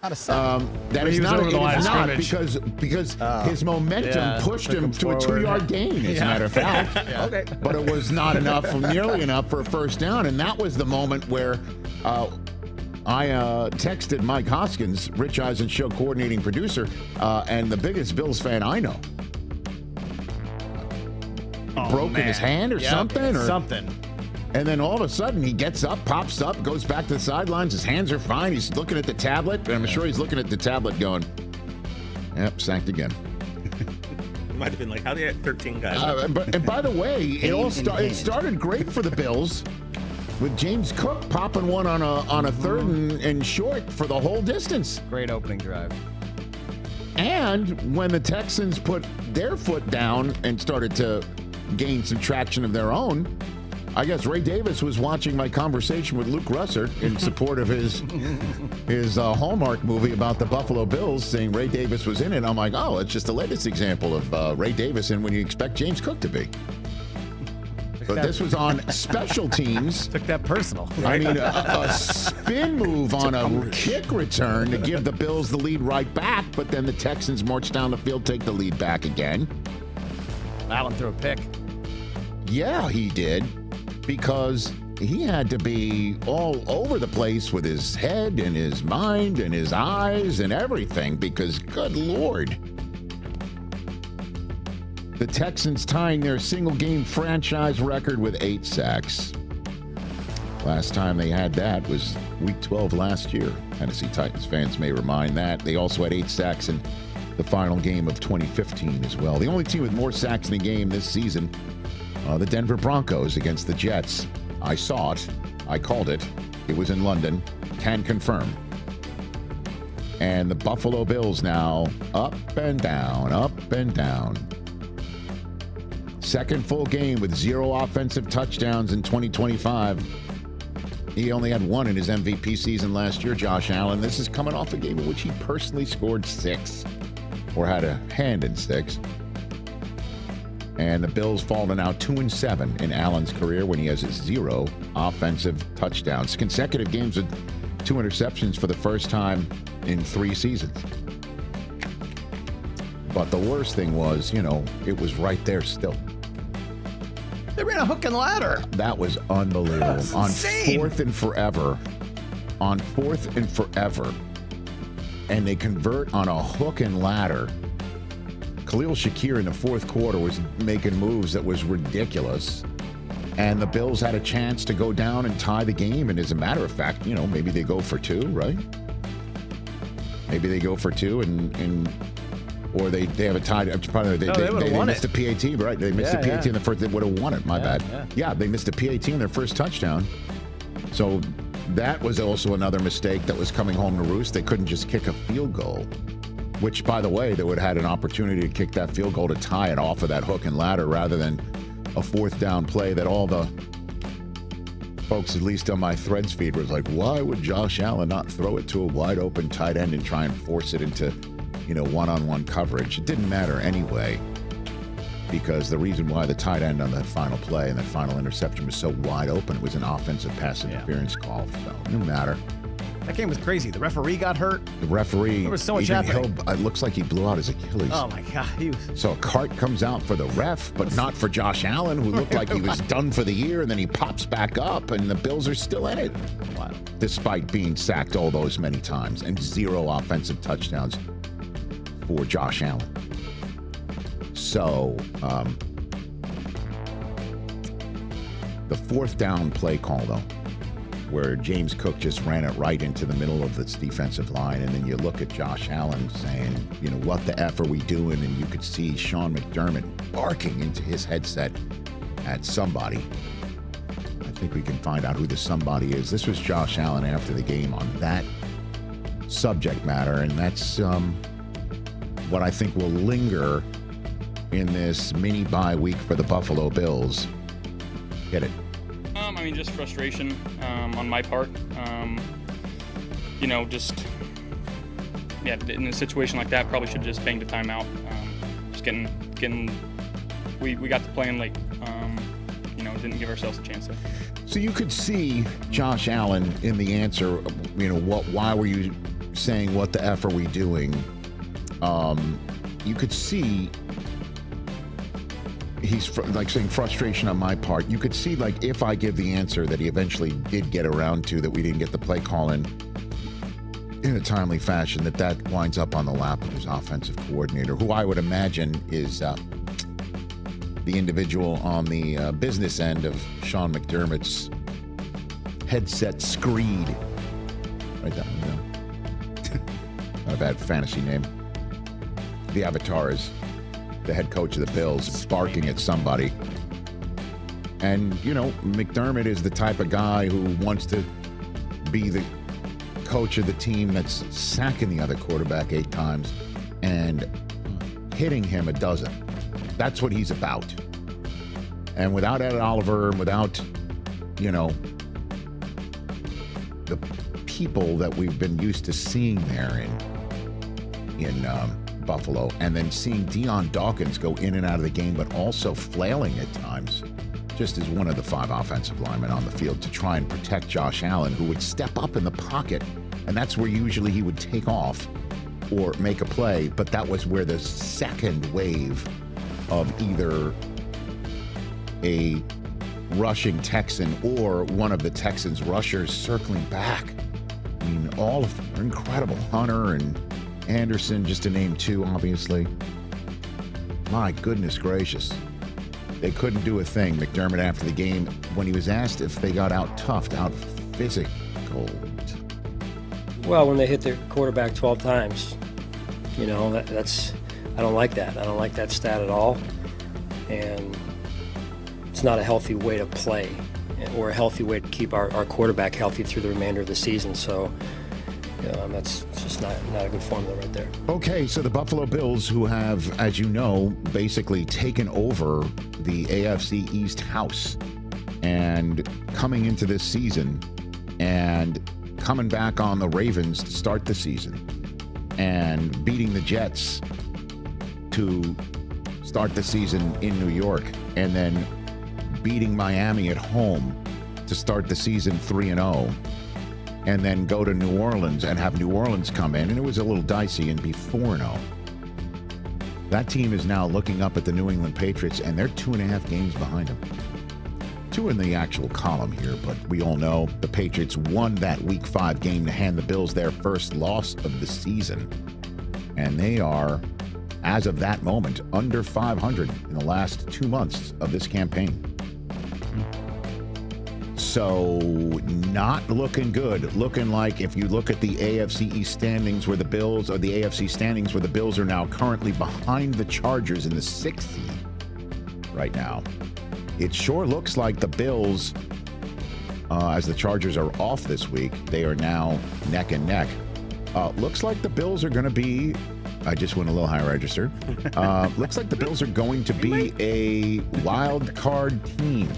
That is not, it is not because his momentum pushed him to a 2-yard gain, as a matter of fact. Okay. But it was not enough, nearly enough for a first down. And that was the moment where I texted Mike Hoskins, Rich Eisen show coordinating producer, and the biggest Bills fan I know. Broken his hand or something? Something. And then all of a sudden, he gets up, pops up, goes back to the sidelines. His hands are fine. He's looking at the tablet. And I'm sure he's looking at the tablet going, yep, sacked again. It might have been like, how do you have 13 guys? And by the way, it started great for the Bills with James Cook popping one on a third and short for the whole distance. Great opening drive. And when the Texans put their foot down and started to gain some traction of their own, I guess Ray Davis was watching my conversation with Luke Russert in support of his Hallmark movie about the Buffalo Bills, saying Ray Davis was in it. I'm like, oh, it's just the latest example of Ray Davis and when you expect James Cook to be. But this was on special teams. Took that personal. I mean, a spin move on a kick return to give the Bills the lead right back, but then the Texans march down the field, take the lead back again. Allen threw a pick. Yeah, he did. Because he had to be all over the place with his head and his mind and his eyes and everything because, good Lord. The Texans tying their single-game franchise record with 8 sacks. Last time they had that was Week 12 last year. Tennessee Titans fans may remind that. They also had 8 sacks in the final game of 2015 as well. The only team with more sacks in a game this season, the Denver Broncos against the Jets. I saw it. I called it. It was in London. Can confirm. And the Buffalo Bills now up and down, up and down. Second full game with 0 offensive touchdowns in 2025. He only had 1 in his MVP season last year, Josh Allen. This is coming off a game in which he personally scored 6 or had a hand in 6. And the Bills fall to now 2-7 in Allen's career when he has 0 offensive touchdowns. Consecutive games with 2 interceptions for the first time in 3 seasons. But the worst thing was, it was right there still. They ran a hook and ladder. That was unbelievable. That's on insane. 4th and forever. On 4th and forever. And they convert on a hook and ladder. Khalil Shakir in the 4th quarter was making moves that was ridiculous. And the Bills had a chance to go down and tie the game. And as a matter of fact, maybe they go for 2, right? Maybe they go for 2 or they have a tie. They missed a PAT, right? They missed a PAT in the first. They would have won it. My bad. Yeah, they missed a PAT in their first touchdown. So that was also another mistake that was coming home to roost. They couldn't just kick a field goal. Which, by the way, they would have had an opportunity to kick that field goal to tie it off of that hook and ladder rather than a 4th down play that all the folks, at least on my Threads feed, was like, why would Josh Allen not throw it to a wide open tight end and try and force it into, one-on-one coverage? It didn't matter anyway because the reason why the tight end on that final play and that final interception was so wide open, it was an offensive pass interference call. So it didn't matter. That game was crazy. The referee got hurt. The referee. There was so much happening. It looks like he blew out his Achilles. Oh, my God. So a cart comes out for the ref, but not for Josh Allen, who looked like he was done for the year, and then he pops back up, and the Bills are still in it. Wow. Despite being sacked all those many times and 0 offensive touchdowns for Josh Allen. So, the 4th down play call, though, where James Cook just ran it right into the middle of this defensive line. And then you look at Josh Allen saying, what the F are we doing? And you could see Sean McDermott barking into his headset at somebody. I think we can find out who the somebody is. This was Josh Allen after the game on that subject matter. And that's what I think will linger in this mini bye week for the Buffalo Bills. Get it. Just frustration on my part. In a situation like that, probably should have just banged a timeout. We got the plan late. Didn't give ourselves a chance to. So you could see Josh Allen in the answer. Why were you saying, "What the F are we doing?" You could see he's like saying frustration on my part. You could see, like, if I give the answer that he eventually did get around to, that we didn't get the play call in a timely fashion, that winds up on the lap of his offensive coordinator, who I would imagine is the individual on the business end of Sean McDermott's headset screed. Write that one down. Not a bad fantasy name. The Avatar is the head coach of the Bills, barking at somebody. And, you know, McDermott is the type of guy who wants to be the coach of the team that's sacking the other quarterback 8 times and hitting him a dozen. That's what he's about. And without Ed Oliver, and without, you know, the people that we've been used to seeing there in Buffalo, and then seeing Deion Dawkins go in and out of the game, but also flailing at times, just as one of the 5 offensive linemen on the field to try and protect Josh Allen, who would step up in the pocket, and that's where usually he would take off or make a play, but that was where the second wave of either a rushing Texan or one of the Texans' rushers circling back. I mean, all of them are incredible. Hunter and Anderson, just to name 2, obviously. My goodness gracious. They couldn't do a thing. McDermott, after the game, when he was asked if they got out-toughed, out-physical. Well, when they hit their quarterback 12 times, you know, that's I don't like that. I don't like that stat at all. And it's not a healthy way to play or a healthy way to keep our quarterback healthy through the remainder of the season. So, that's just not a good formula right there. Okay, so the Buffalo Bills, who have, as you know, basically taken over the AFC East house and coming into this season and coming back on the Ravens to start the season and beating the Jets to start the season in New York, and then beating Miami at home to start the season 3-0, and then go to New Orleans and have New Orleans come in, and it was a little dicey, and be 4-0. That team is now looking up at the New England Patriots, and they're 2.5 games behind them. 2 in the actual column here, but we all know the Patriots won that Week 5 game to hand the Bills their first loss of the season, and they are, as of that moment, under 500 in the last 2 months of this campaign. So not looking good. Looking like, if you look at the AFC East standings where the Bills, or the AFC standings where the Bills are now currently behind the Chargers in the 6th seed right now, it sure looks like the Bills, as the Chargers are off this week, they are now neck and neck. Looks like the Bills are going to be, I just went a little high register. Looks like the Bills are going to be a wild card team.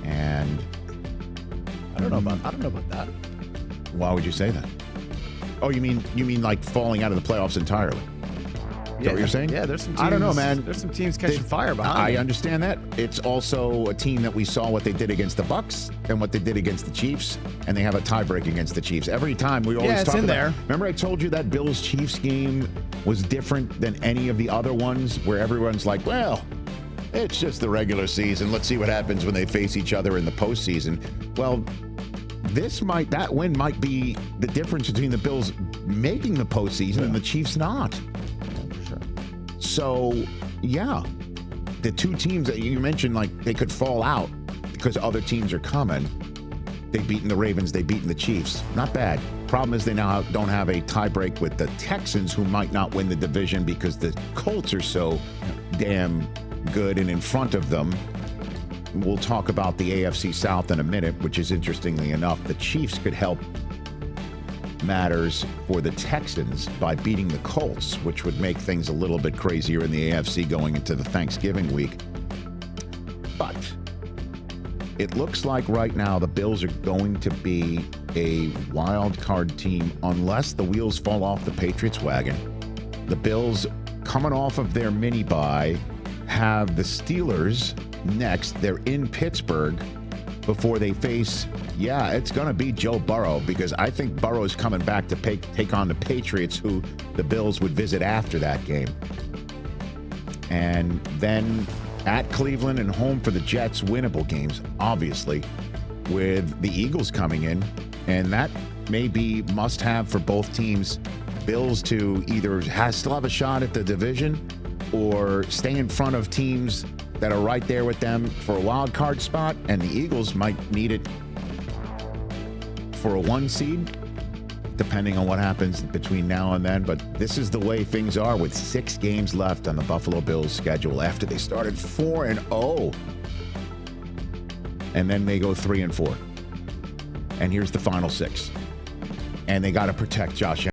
And I don't know about that. why would you say that? Oh, you mean like falling out of the playoffs entirely? Is that what you're saying? Yeah, there's some teams. I don't know, man. There's some teams catching fire behind I them. understand that. It's also a team that we saw what they did against the Bucks and what they did against the Chiefs, and they have a tiebreak against the Chiefs. Every time we always it's talk in about. there. Remember, I told you that Bills-Chiefs game was different than any of the other ones, where everyone's like, well, it's just the regular season. Let's see what happens when they face each other in the postseason. Well, that win might be the difference between the Bills making the postseason and the Chiefs not. For sure. So, yeah, the 2 teams that you mentioned, like, they could fall out because other teams are coming. They've beaten the Ravens. They've beaten the Chiefs. Not bad. Problem is they now don't have a tiebreak with the Texans, who might not win the division because the Colts are so damn good and in front of them. We'll talk about the AFC South in a minute, which is, interestingly enough, the Chiefs could help matters for the Texans by beating the Colts, which would make things a little bit crazier in the AFC going into the Thanksgiving week. But it looks like right now the Bills are going to be a wild card team unless the wheels fall off the Patriots wagon. The Bills, coming off of their mini bye, have the Steelers next. They're in Pittsburgh before they face, it's going to be Joe Burrow, because I think Burrow's coming back to take on the Patriots, who the Bills would visit after that game. And then at Cleveland and home for the Jets, winnable games, obviously, with the Eagles coming in. And that may be must-have for both teams. Bills to either still have a shot at the division or stay in front of teams that are right there with them for a wild card spot, and the Eagles might need it for a 1 seed, depending on what happens between now and then. But this is the way things are with 6 games left on the Buffalo Bills schedule after they started 4-0. And then they go 3-4. And here's the final 6. And they got to protect Josh